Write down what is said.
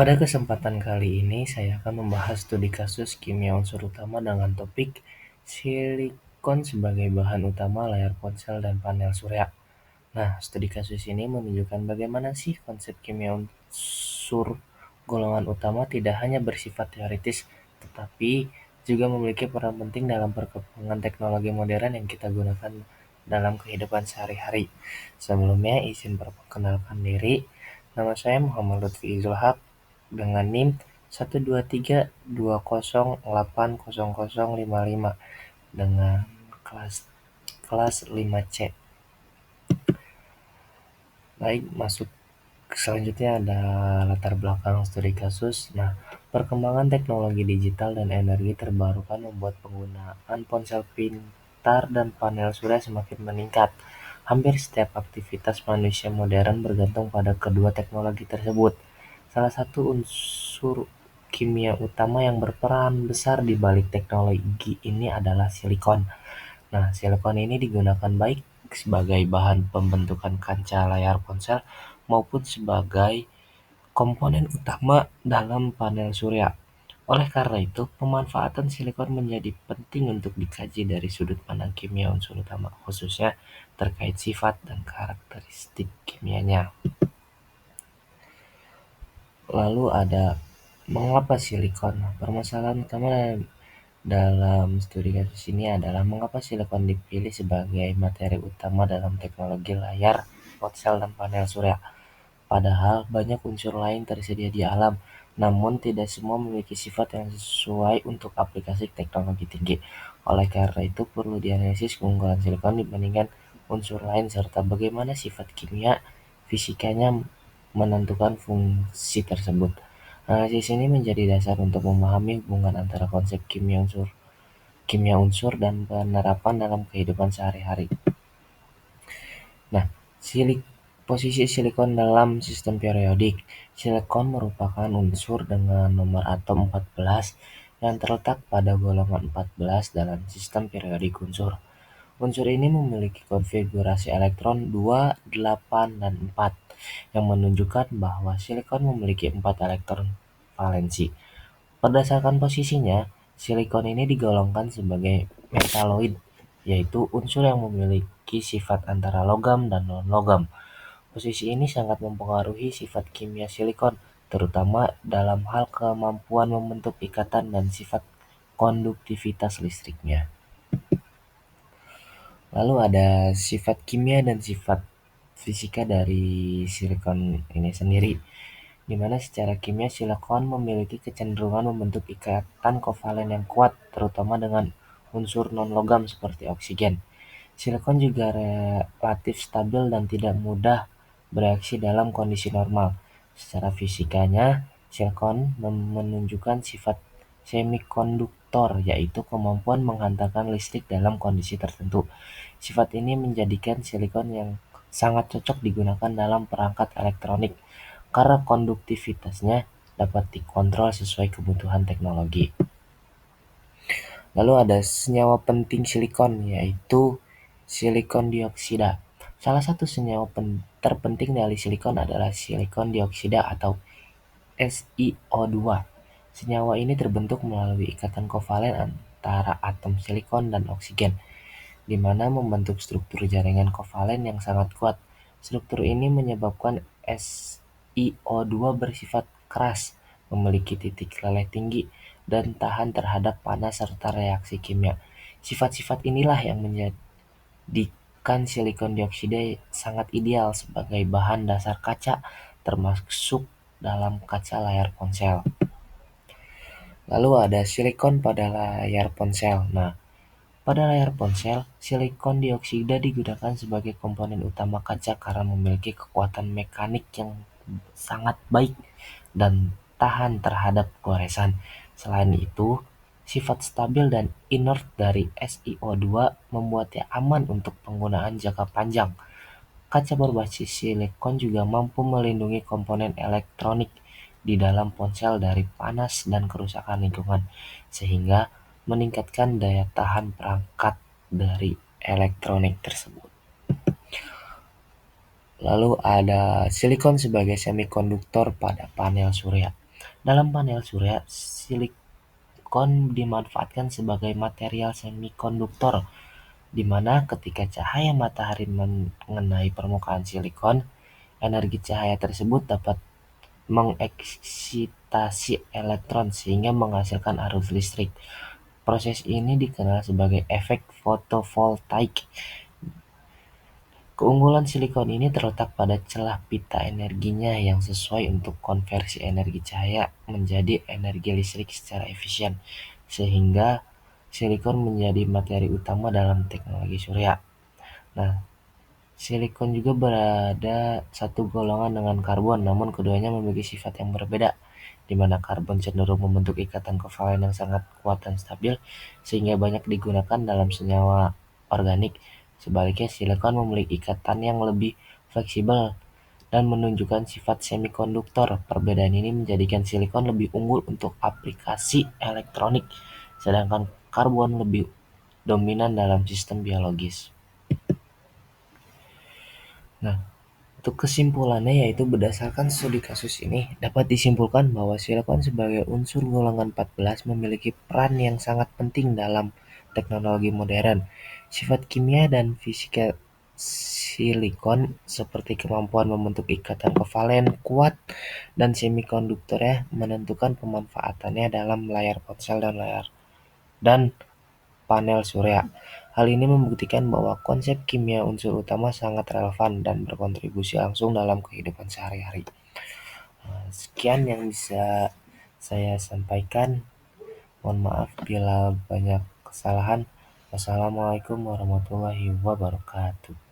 Pada kesempatan kali ini, saya akan membahas studi kasus kimia unsur utama dengan topik silikon sebagai bahan utama layar ponsel dan panel surya. Nah, studi kasus ini menunjukkan bagaimana sih konsep kimia unsur golongan utama tidak hanya bersifat teoritis, tetapi juga memiliki peran penting dalam perkembangan teknologi modern yang kita gunakan dalam kehidupan sehari-hari. Sebelumnya, izin perkenalkan diri. Nama saya Muhammad Lutfi Zulhaq dengan NIM 12320800055 dengan kelas kelas 5C. Baik, masuk selanjutnya ada latar belakang studi kasus. Nah, perkembangan teknologi digital dan energi terbarukan membuat penggunaan ponsel pintar dan panel surya semakin meningkat. Hampir setiap aktivitas manusia modern bergantung pada kedua teknologi tersebut. Salah satu unsur kimia utama yang berperan besar di balik teknologi ini adalah silikon. Nah, silikon ini digunakan baik sebagai bahan pembentukan kaca layar ponsel maupun sebagai komponen utama dalam panel surya. Oleh karena itu, pemanfaatan silikon menjadi penting untuk dikaji dari sudut pandang kimia unsur utama, khususnya terkait sifat dan karakteristik kimianya. Lalu ada mengapa silikon? Permasalahan utama dalam studi kasus ini adalah mengapa silikon dipilih sebagai materi utama dalam teknologi layar ponsel dan panel surya. Padahal banyak unsur lain tersedia di alam, namun tidak semua memiliki sifat yang sesuai untuk aplikasi teknologi tinggi. Oleh karena itu, perlu dianalisis keunggulan silikon dibandingkan unsur lain serta bagaimana sifat kimia fisikanya menentukan fungsi tersebut. Analisis ini menjadi dasar untuk memahami hubungan antara konsep kimia unsur dan penerapan dalam kehidupan sehari-hari. Nah, posisi silikon dalam sistem periodik. Silikon merupakan unsur dengan nomor atom 14 yang terletak pada golongan 14 dalam sistem periodik unsur. Unsur ini memiliki konfigurasi elektron 2, 8, dan 4 yang menunjukkan bahwa silikon memiliki 4 elektron valensi. Berdasarkan posisinya, silikon ini digolongkan sebagai metaloid, yaitu unsur yang memiliki sifat antara logam dan non-logam. Posisi ini sangat mempengaruhi sifat kimia silikon, terutama dalam hal kemampuan membentuk ikatan dan sifat konduktivitas listriknya. Lalu ada sifat kimia dan sifat fisika dari silikon ini sendiri, di mana secara kimia silikon memiliki kecenderungan membentuk ikatan kovalen yang kuat, terutama dengan unsur non-logam seperti oksigen. Silikon juga relatif stabil dan tidak mudah bereaksi dalam kondisi normal. Secara fisikanya, silikon menunjukkan sifat semikonduktor, yaitu kemampuan menghantarkan listrik dalam kondisi tertentu. Sifat ini menjadikan silikon yang sangat cocok digunakan dalam perangkat elektronik karena konduktivitasnya dapat dikontrol sesuai kebutuhan teknologi. Lalu ada senyawa penting silikon, yaitu silikon dioksida. Salah satu senyawa terpenting dari silikon adalah silikon dioksida atau SiO2. Senyawa ini terbentuk melalui ikatan kovalen antara atom silikon dan oksigen, di mana membentuk struktur jaringan kovalen yang sangat kuat. Struktur ini menyebabkan SiO2 bersifat keras, memiliki titik leleh tinggi, dan tahan terhadap panas serta reaksi kimia. Sifat-sifat inilah yang menjadikan silikon dioksida sangat ideal sebagai bahan dasar kaca, termasuk dalam kaca layar ponsel. Lalu ada silikon pada layar ponsel. Nah, pada layar ponsel, silikon dioksida digunakan sebagai komponen utama kaca karena memiliki kekuatan mekanik yang sangat baik dan tahan terhadap goresan. Selain itu, sifat stabil dan inert dari SiO2 membuatnya aman untuk penggunaan jangka panjang. Kaca berbasis silikon juga mampu melindungi komponen elektronik di dalam ponsel dari panas dan kerusakan lingkungan, sehingga meningkatkan daya tahan perangkat dari elektronik tersebut. Lalu ada silikon sebagai semikonduktor pada panel surya. Dalam panel surya, silikon dimanfaatkan sebagai material semikonduktor, di mana ketika cahaya matahari mengenai permukaan silikon, energi cahaya tersebut dapat mengeksitasi elektron sehingga menghasilkan arus listrik. Proses ini dikenal sebagai efek fotovoltaik. Keunggulan silikon ini terletak pada celah pita energinya yang sesuai untuk konversi energi cahaya menjadi energi listrik secara efisien, sehingga silikon menjadi materi utama dalam teknologi surya. Nah, silikon juga berada satu golongan dengan karbon, namun keduanya memiliki sifat yang berbeda, di mana karbon cenderung membentuk ikatan kovalen yang sangat kuat dan stabil, sehingga banyak digunakan dalam senyawa organik. Sebaliknya, silikon memiliki ikatan yang lebih fleksibel dan menunjukkan sifat semikonduktor. Perbedaan ini menjadikan silikon lebih unggul untuk aplikasi elektronik, sedangkan karbon lebih dominan dalam sistem biologis. Nah, untuk kesimpulannya yaitu berdasarkan studi kasus ini, dapat disimpulkan bahwa silikon sebagai unsur golongan 14 memiliki peran yang sangat penting dalam teknologi modern. Sifat kimia dan fisika silikon seperti kemampuan membentuk ikatan kovalen kuat dan semikonduktornya menentukan pemanfaatannya dalam layar ponsel dan panel surya. Hal ini membuktikan bahwa konsep kimia unsur utama sangat relevan dan berkontribusi langsung dalam kehidupan sehari-hari. Sekian yang bisa saya sampaikan. Mohon maaf bila banyak kesalahan. Wassalamualaikum warahmatullahi wabarakatuh.